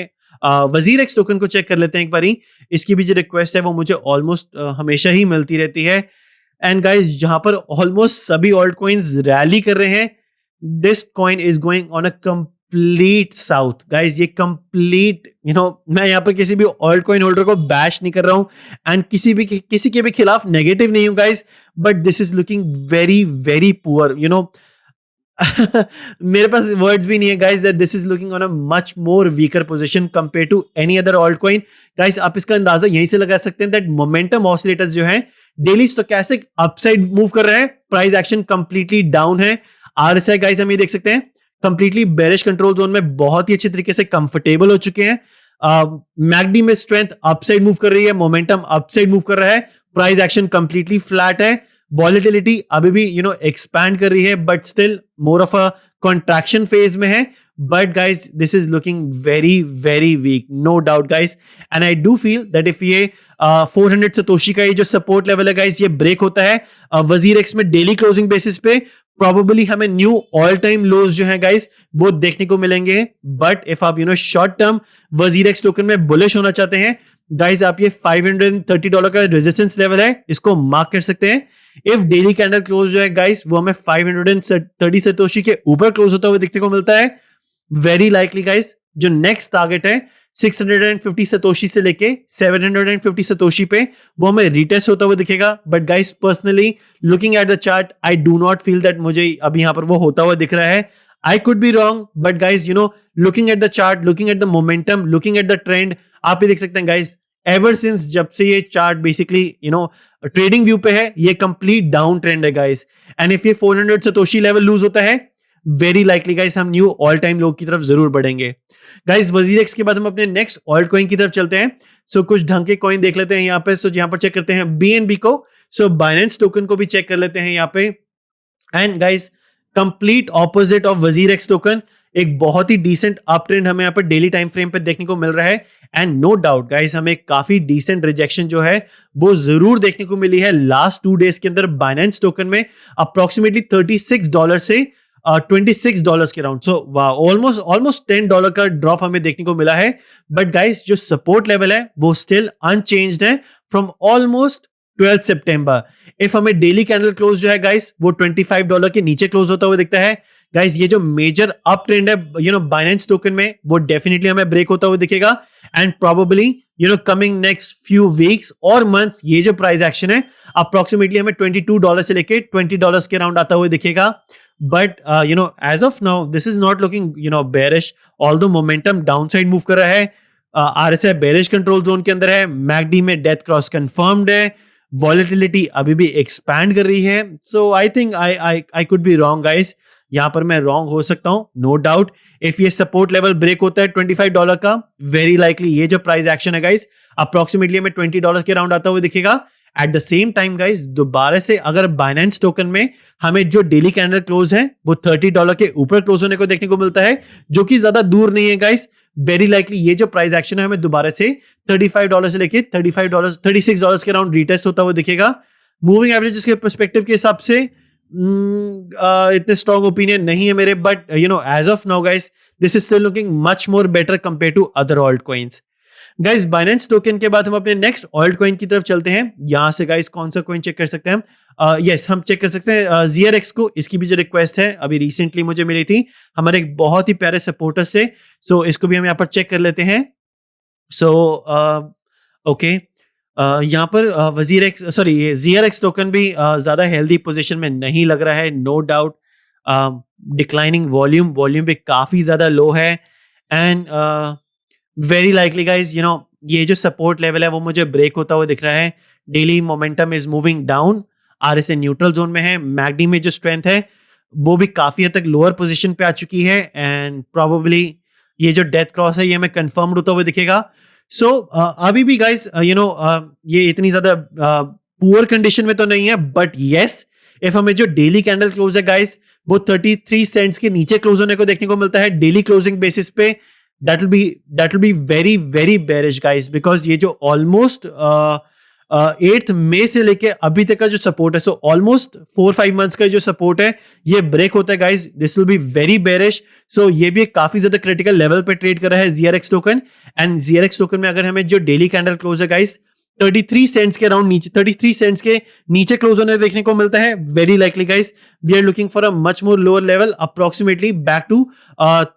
वजीर एक्स टोकन को चेक कर लेते हैं एक बारी। इसकी भी जो रिक्वेस्ट है वो मुझे ऑलमोस्ट हमेशा ही मिलती रहती है। एंड गाइज जहां पर ऑलमोस्ट सभी ऑल्ट कॉइन्स रैली कर रहे हैं, this coin is going on a complete south guys. ये कंप्लीट मैं यहाँ पर किसी भी ऑल्ट कॉइन होल्डर को बैश नहीं कर रहा हूं एंड किसी के भी खिलाफ नेगेटिव नहीं हूं guys, but this is looking very very poor. मेरे पास वर्ड्स भी नहीं है guys that this is looking on a much more weaker position compare to any other alt coin. Guys आप इसका अंदाजा यहीं से लगा सकते हैं दैट मोमेंटम ऑसिलेटर्स जो हैं डेली स्टोचैस्टिक अपसाइड मूव कर रहे हैं, प्राइस एक्शन कंप्लीटली डाउन है। RSI गाइस हम ये देख सकते हैं कंप्लीटली बेरिश कंट्रोल जोन में बहुत ही अच्छे तरीके से कंफर्टेबल हो चुके हैं। मैकडी में स्ट्रेंथ अपसाइड मूव कर रही है, मोमेंटम अपसाइड मूव कर रहा है, प्राइस एक्शन कंप्लीटली फ्लैट है। वॉलेटिलिटी अभी भी एक्सपैंड कर रही है but still more of a contraction phase में है। But guys this is looking very very weak, no doubt guys. And I do feel that if ये 400 सतोशी का ये जो सपोर्ट लेवल है गाइज ये ब्रेक होता है वजीर एक्स में डेली क्लोजिंग बेसिस पे, प्रोबेबली हमें न्यू ऑल टाइम लोज जो है गाइस वो देखने को मिलेंगे। बट इफ आप शॉर्ट टर्म वजीर एक्स टोकन में बुलिश होना चाहते हैं गाइस, आप ये $530 का रेजिस्टेंस लेवल है इसको मार्क कर सकते हैं। इफ डेली कैंडल क्लोज जो है गाइस वो हमें 530 सतोशी के ऊपर क्लोज होता हुआ देखने को मिलता है, वेरी लाइकली गाइस जो नेक्स्ट टारगेट है 650 सतोशी से लेके 750 सतोशी पे वो हमें रिटेस्ट होता हुआ दिखेगा. But guys personally looking at the chart I do not feel that मुझे अभी यहाँ पर वो होता हुआ दिख रहा है. I could be wrong, but guys, looking at the chart, looking at the momentum, looking at the trend, आप भी देख सकते हैं guys, ever since जब से ये चार्ट बेसिकली ट्रेडिंग व्यू पे है, ये कंप्लीट डाउन ट्रेंड है गाइस. एंड इफ ये 400 सतोशी लेवल लूज होता है, वेरी लाइकली गाइस हम न्यू ऑल टाइम लो की तरफ जरूर बढ़ेंगे. गाइस वजीरेक्स के बाद हम अपने नेक्स्ट ऑल्ट कॉइन की तरफ चलते हैं. सो कुछ ढंग के कॉइन देख लेते हैं यहाँ पे. सो यहाँ पर चेक करते हैं BNB को. सो बाइनेंस टोकन को भी चेक कर लेते हैं यहाँ पे. And guys complete opposite of WazirX token, एक बहुत ही डिसेंट अप ट्रेंड हमें यहाँ पर डेली टाइम फ्रेम पे देखने को मिल रहा है. एंड नो डाउट गाइस हमें काफी डिसेंट रिजेक्शन जो है वो जरूर देखने को मिली है लास्ट 2 डेज के अंदर बाइनेंस टोकन में. अप्रोक्सीमेटली $36 से $26 के राउंड. सो वाह, ऑलमोस्ट $10 का ड्रॉप हमें देखने को मिला है. बट गाइस जो सपोर्ट लेवल है वो स्टिल अनचेंज्ड है फ्रॉम ऑलमोस्ट 12 सितंबर. इफ हमें डेली कैंडल क्लोज जो है गाइस वो $25 के नीचे क्लोज होता हुआ दिखता है. गाइस ये जो मेजर अप ट्रेंड है बाइनेंस टोकन में वो डेफिनेटली हमें ब्रेक होता हुआ दिखेगा. And probably coming next few weeks और मंथ्स ये जो प्राइस एक्शन है अप्रोक्सीमेटली हमें $22 से लेके $20 के राउंड आता हुआ दिखेगा. But as of now this is not looking bearish, although momentum downside move कर रहा है. RSI बेरिश कंट्रोल जोन के अंदर है. मैकडी में डेथ क्रॉस कंफर्म्ड है. वॉलेटिलिटी अभी भी एक्सपैंड कर रही है. So I think I could be wrong guys, यहां पर मैं रॉन्ग हो सकता हूं, नो डाउट. इफ ये सपोर्ट लेवल ब्रेक होता है $25 का, वेरी लाइकली ये जो प्राइस एक्शन है गाइस अप्रोक्सीमेटली हमें $20 के राउंड आता हुआ दिखेगा. At the same time guys दोबारा से अगर बाइनेंस टोकन में हमें जो डेली कैंडल क्लोज है वो $30 के ऊपर क्लोज होने को देखने को मिलता है, जो कि ज्यादा दूर नहीं है गाइस. वेरी लाइकली ये जो प्राइस एक्शन है हमें दोबारा से $35 से लेके $36 के राउंड रिटेस्ट होता हुआ दिखेगा. मूविंग एवरेजेस के पर्सपेक्टिव के हिसाब से इतने स्ट्रॉन्ग ओपिनियन नहीं है मेरे. But as of now guys this is still looking much more better compare to other alt coins. Guys Binance token के बाद हम अपने नेक्स्ट ऑल्ट कॉइन की तरफ चलते हैं. यहां से गाइस कौन सा कॉइन चेक कर सकते हैं हम? यस हम चेक कर सकते हैं ZRX को. इसकी भी जो रिक्वेस्ट है अभी रिसेंटली मुझे मिली थी हमारे एक बहुत ही प्यारे सपोर्टर से. सो इसको भी हम यहाँ पर चेक कर लेते हैं. सो ओके यहाँ पर ZRX टोकन भी ज्यादा हेल्दी पोजीशन में नहीं लग रहा है, नो डाउट. डिक्लाइनिंग वॉल्यूम भी काफी ज्यादा लो है. एंड वेरी लाइकली गाइज ये जो सपोर्ट लेवल है वो मुझे ब्रेक होता हुआ दिख रहा है. Daily momentum is moving down. RSI neutral zone में है. मैकडी में जो स्ट्रेंथ है वो भी काफी हद तक लोअर पोजीशन पे आ चुकी है. एंड प्रोबेबली ये जो डेथ क्रॉस है ये हमें कंफर्म्ड होता हुआ दिखेगा. सो अभी भी गाइज ये इतनी ज्यादा पुअर कंडीशन में तो नहीं है. बट येस इफ हमें जो डेली कैंडल क्लोज है गाइज वो 33 सेंट्स के नीचे क्लोज होने को देखने को मिलता है डेली क्लोजिंग बेसिस पे, that will be very very bearish guys, because ये जो ऑलमोस्ट 8th मई से लेके अभी तक का जो सपोर्ट है, सो ऑलमोस्ट 4-5 मंथ्स का जो सपोर्ट है ये ब्रेक होता है guys. This will be very bearish. So ये भी काफी ज्यादा क्रिटिकल लेवल पे ट्रेड कर रहा है ZRX token. And ZRX token में अगर हमें जो डेली कैंडल क्लोज है गाइस 33 सेंट्स के राउंड नीचे 33 सेंट्स के नीचे क्लोज होने देखने को मिलता है, very likely guys we are looking for a much more lower level, approximately back to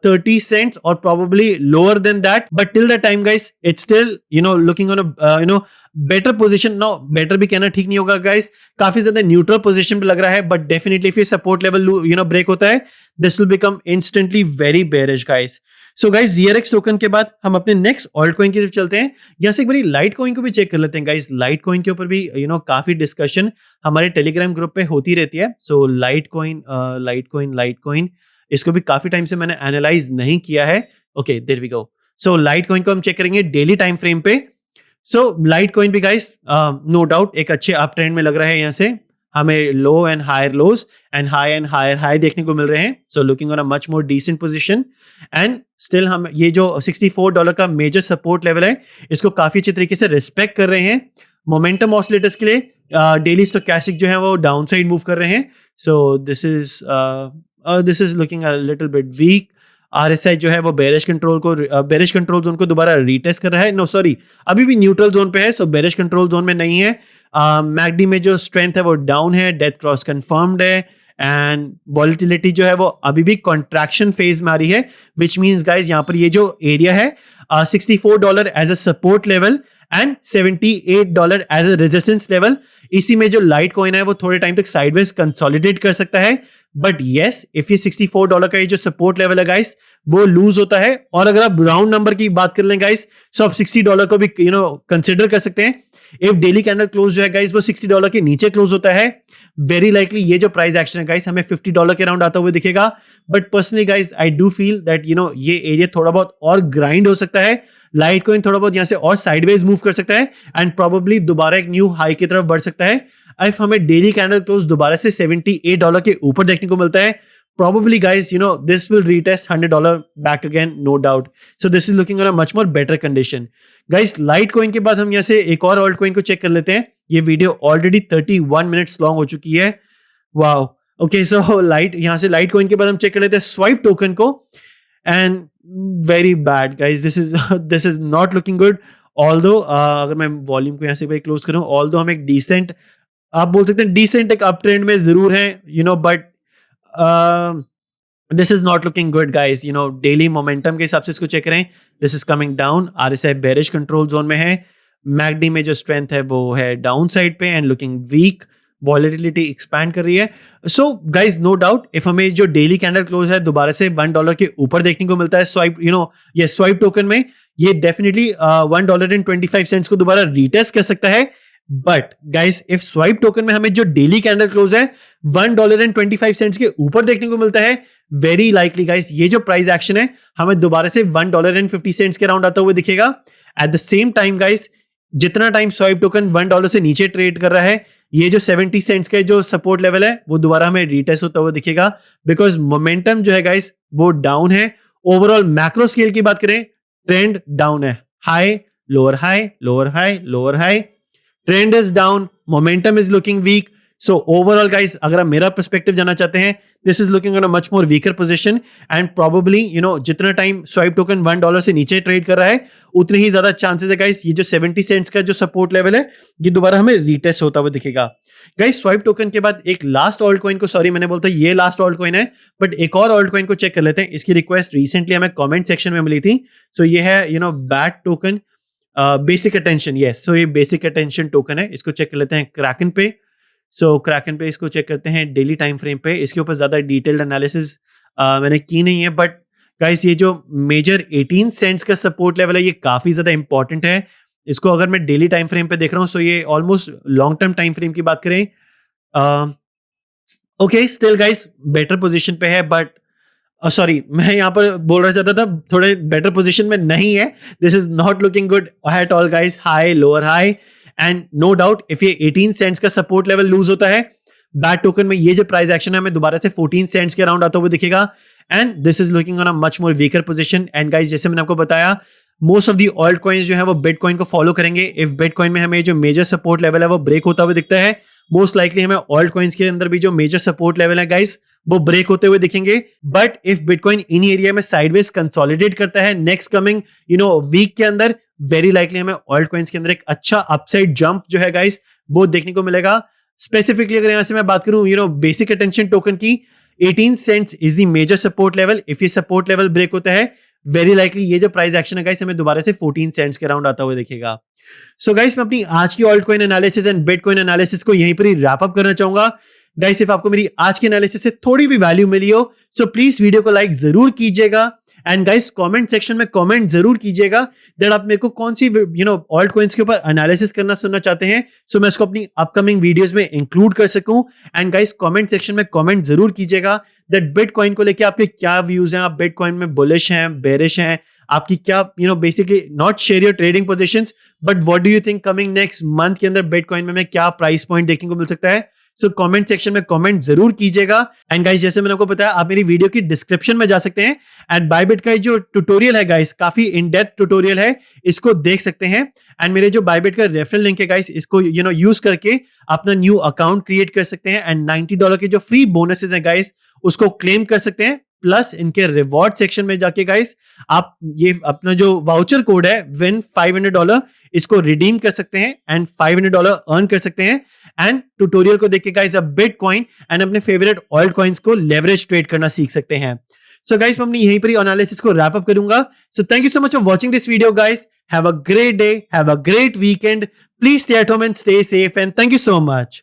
30 cents और probably lower than that. But till the time guys it's still looking on a better position. Now better भी कहना ठीक नहीं होगा guys, काफी ज्यादा neutral position पे लग रहा है. बट डेफिनेटली इफ ये सपोर्ट लेवल ब्रेक होता है this will become instantly very bearish guys. So guys ZRX token के बाद हम अपने नेक्स्ट ऑल्ट कॉइन की तरफ चलते हैं. यहां से एक बारी लाइट कॉइन को भी चेक कर लेते हैं गाइस. लाइट कॉइन के ऊपर भी काफी डिस्कशन हमारे टेलीग्राम ग्रुप पे होती रहती है. सो लाइट कॉइन इसको भी काफी टाइम से मैंने एनालाइज नहीं किया है. Okay there we go. So Litecoin को हम चेक करेंगे डेली टाइम फ्रेम पे. सो लाइट कॉइन भी गाइस नो डाउट एक अच्छे अप ट्रेंड में लग रहा है. यहाँ से हमें low and higher lows and higher high देखने को मिल रहे हैं. So looking on a much more decent position. And still हम ये जो $64 का मेजर सपोर्ट लेवल है इसको काफी अच्छे तरीके से रिस्पेक्ट कर रहे हैं. मोमेंटम ऑसिलेटर्स के लिए डेली स्टोचैस्टिक जो है वो डाउन साइड मूव कर रहे हैं. So this is looking a little bit weak. RSI जो है वो बेरिश कंट्रोल जोन को दोबारा रीटेस्ट कर रहा है. नो सॉरी अभी भी न्यूट्रल जोन पे है, सो बेरिश कंट्रोल जोन में नहीं है. मैकडी में जो स्ट्रेंथ है वो डाउन है. डेथ क्रॉस कंफर्म्ड है. एंड वॉलिटिलिटी जो है वो अभी भी कॉन्ट्रैक्शन फेज में आ रही है, विच मीन्स गाइज यहाँ पर ये जो एरिया है $64 as a support level and $78 as a resistance level, इसी में जो लाइट कॉइन है वो थोड़े टाइम तक साइडवेज कंसोलिडेट कर सकता है। बट यस, इफ ये $64 का ये जो सपोर्ट लेवल है गाइस वो लूज होता है, और अगर आप राउंड नंबर की बात कर लें गाइस तो आप $60 को भी कंसिडर कर सकते हैं। इफ डेली कैंडल क्लोज जो है गाइस वो $60 के नीचे क्लोज होता है, वेरी लाइकली ये जो प्राइस एक्शन है गाइस हमें $50 के अराउंड आता हुआ दिखेगा। But personally guys I do feel that ये एरिया थोड़ा बहुत और ग्राइंड हो सकता है, लाइट कॉइन थोड़ा बहुत यहां से और साइडवेज मूव कर सकता है एंड प्रोबेबली दोबारा एक न्यू हाई की तरफ बढ़ सकता है। इफ हमें डेली कैंडल क्लोज दोबारा से $78 के ऊपर देखने को मिलता है, probably guys this will retest $100 back again, no doubt. So this is looking on a much more better condition. Guys, Litecoin के बाद हम यहाँ से एक और ऑल्ट कॉइन को चेक कर लेते हैं। ये वीडियो ऑलरेडी 31 मिनट्स लॉन्ग हो चुकी है। वाओ, ओके, सो यहाँ से Litecoin के बाद हम चेक कर लेते हैं स्वाइप टोकन को, and very bad guys, this is not looking good. Although अगर मैं वॉल्यूम को यहाँ से क्लोज करूँ, ऑल्दो हम एक डिसेंट, आप बोल सकते हैं डिसेंट एक अप ट्रेंड में जरूर है, but this is not looking good guys. Daily momentum के हिसाब से इसको चेक करें, this is coming down. RSI bearish control zone में है, मैकडी में जो स्ट्रेंथ है वो है डाउन साइड पे and looking weak, volatility expand कर रही है। So guys no doubt if हमें जो डेली कैंडल क्लोज है दोबारा से $1 के ऊपर देखने को मिलता है स्वाइप ये स्वाइप टोकन में, ये डेफिनेटली $1.25 को दोबारा रीटेस्ट कर सकता है। But guys if swipe token में हमें जो डेली कैंडल क्लोज है $1.25 के ऊपर देखने को मिलता है, वेरी लाइकली गाइस ये जो प्राइस एक्शन है हमें दोबारा से $1.50 के राउंड आता हुआ दिखेगा। At the same time guys जितना टाइम स्वाइप टोकन $1 से नीचे ट्रेड कर रहा है, ये जो 70 सेंट्स का जो सपोर्ट लेवल है वो दोबारा हमें रीटेस्ट होता हुआ दिखेगा, बिकॉज मोमेंटम जो है गाइस वो डाउन है। ओवरऑल मैक्रो स्केल की बात करें, ट्रेंड डाउन है, high lower high lower high lower high, trend is down, momentum is looking weak. So overall guys अगर आप मेरा पर्सपेक्टिव जानना चाहते हैं, this is looking on a much more weaker position and probably जितना time Swipe token $1 से नीचे trade कर रहा है उतने ही ज्यादा चांसेस है गाइस ये जो 70 सेंट्स का जो सपोर्ट लेवल है ये दोबारा हमें रीटेस्ट होता हुआ दिखेगा। गाइस स्वाइप टोकन के बाद एक लास्ट ऑल्ट कॉइन को, सॉरी मैंने बोलता ये लास्ट ऑल्ट कॉइन है, बट एक और ऑल्ट कॉइन को चेक कर लेते हैं। इसकी रिक्वेस्ट रिसेंटली हमें कमेंट सेक्शन में मिली थी। सो ये है bat token, basic attention, yes. So ये बेसिक अटेंशन टोकन है, इसको चेक कर लेते हैं क्रैकन पे। सो क्रैकन पे इसको चेक करते हैं डेली टाइम फ्रेम पे। इसके ऊपर ज्यादा डिटेल्ड एनालिसिस मैंने की नहीं है, बट गाइस ये जो मेजर 18 सेंट्स का सपोर्ट लेवल है ये काफी ज्यादा इंपॉर्टेंट है। इसको अगर मैं डेली टाइम फ्रेम पे देख रहा हूँ, सो ये almost long term time frame की बात करें, okay still guys better position पे है, बट सॉरी मैं यहाँ पर बोल रहा चाहता था थोड़े बेटर पोजीशन में नहीं है। This is not looking good at all guys, high lower high, and no doubt if ये 18 सेंट्स का सपोर्ट लेवल लूज होता है, बैट टोकन में ये जो प्राइस एक्शन है हमें दोबारा से 14 सेंट्स के अराउंड आता हुआ दिखेगा, and this is looking on a much more weaker position. And guys जैसे मैंने आपको बताया, most of the alt coins जो है वो बिटकॉइन को फॉलो करेंगे। इफ बिटकॉइन में हमें जो मेजर सपोर्ट लेवल है वो ब्रेक होता हुआ दिखता है, मोस्ट लाइकली हमें ऑल्ट कॉइन्स के अंदर भी जो मेजर सपोर्ट लेवल है गाइस वो ब्रेक होते हुए दिखेंगे। But if bitcoin in area में साइडवेज कंसोलिडेट करता है नेक्स्ट कमिंग वीक के अंदर, वेरी लाइकली हमें ऑल्ट कॉइन्स के अंदर एक अच्छा अपसाइड जंप जो है गाइस वो देखने को मिलेगा। स्पेसिफिकली अगर यहां से मैं बात करूं बेसिक अटेंशन टोकन की, 18 cents is the major support level. If ये सपोर्ट लेवल ब्रेक होता है, वेरी लाइकली ये जो प्राइस एक्शन है गाइस हमें दोबारा से 14 सेंट्स के अराउंड आता हुआ दिखेगा। सो गाइस मैं अपनी आज की alt coin analysis and bitcoin analysis को यहीं पर ही रैप अप करना चाहूंगा। गाइस इफ आपको मेरी आज की एनालिसिस से थोड़ी भी वैल्यू मिली हो, सो प्लीज वीडियो को लाइक जरूर कीजिएगा, एंड गाइस कमेंट सेक्शन में कमेंट जरूर कीजिएगा दैट आप मेरे को कौन सी ऑल्ट कॉइन्स के ऊपर एनालिसिस सुनना चाहते हैं, सो मैं इसको अपनी अपकमिंग वीडियोस में इंक्लूड कर सकूं। एंड गाइस कमेंट सेक्शन में कमेंट जरूर कीजिएगा दैट बिटकॉइन को लेके आपके क्या व्यूज हैं, आप बिटकॉइन में बुलिश हैं, बेरिश हैं, आपकी क्या basically not share your trading positions, but what do you think coming next month के अंदर बिटकॉइन में क्या प्राइस पॉइंट देखने को मिल सकता है। सो कमेंट सेक्शन में कमेंट जरूर कीजिएगा। एंड गाइस जैसे मैंने आपको बताया, आप मेरी वीडियो की डिस्क्रिप्शन में जा सकते हैं एंड बायबिट का जो ट्यूटोरियल है गाइस, काफी इन डेप्थ ट्यूटोरियल है, इसको देख सकते हैं। एंड मेरे जो बायबिट का रेफरल लिंक है गाइस, इसको यूज करके अपना न्यू अकाउंट क्रिएट कर सकते हैं एंड $90 के जो फ्री बोनसेस हैं गाइस उसको क्लेम कर सकते हैं। प्लस इनके रिवॉर्ड सेक्शन में जाके गाइस आप ये अपना जो वाउचर कोड है विन $500, इसको रिडीम कर सकते हैं एंड $500 अर्न कर सकते हैं। एंड ट्यूटोरियल को देख के गाइस अब बिटकॉइन एंड अपने फेवरेट ऑल्ट कॉइन्स को लेवरेज ट्रेड करना सीख सकते हैं। सो गाइस मैं अपनी यहीं पर ही एनालिसिस को रैप अप करूंगा। So thank you so much for watching this video guys. Have a great day, have a great weekend, please stay at home and stay safe and thank you so much.